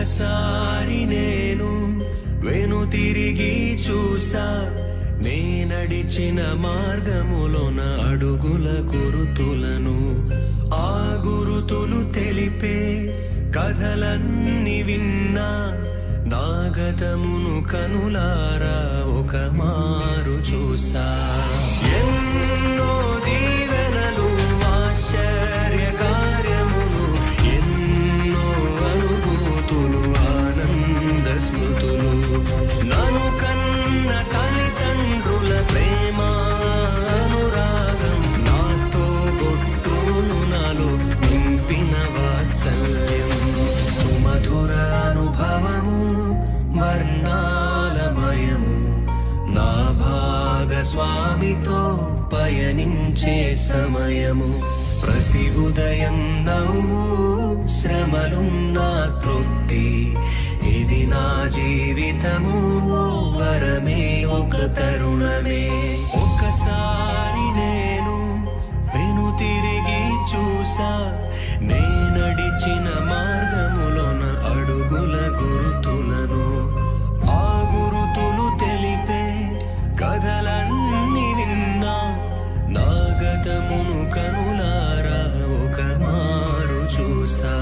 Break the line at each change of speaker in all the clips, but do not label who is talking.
ఒకసారి నేను వెనుతిరిగి చూసా, నే నడిచిన మార్గములోన అడుగుల గురుతులను. ఆ గురుతులు తెలిపే కథలన్నీ విన్నా, నా గతమును కనులారా ఒక మారు చూసా. ఎన్నో దీవెనలు, ఆశ్చర్య కార్యములు, ఎన్నో అనుభూతులు, ఆనంద స్మృతులు, నన్ను కన్న తల్లిదండ్రుల ప్రేమ అనురాగం, నాతో బొట్టులు నాలో నింపిన వాత్సల్యం, సుమధుర అనుభవము వర్ణాలమయము, నా భాగస్వామితో పయనించే సమయము. ప్రతి ఉదయం నవ్వు, శ్రమలున్నా తృప్తి, ఇది నా జీవితము ఓ వరమే, ఒక తరుణమే. ఒకసారి నేను వెనుతిరిగి చూసా, నే నడిచిన మార్గములోన అడుగుల గురుతులను. ఆ గురుతులు తెలిపే కథలన్నీ విన్నా, నా గతమును కనులారా ఒక మారు చూసా.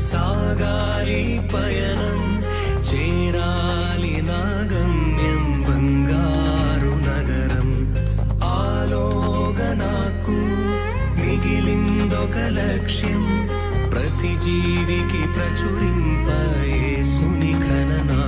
సాగాలి పయనం, చేరాలి నా గమ్యం, బంగారు నగరం. ఆలోగా నాకు మిగిలిందొక లక్ష్యం, ప్రతి జీవికి ప్రచురింప యేసుని ఘననా.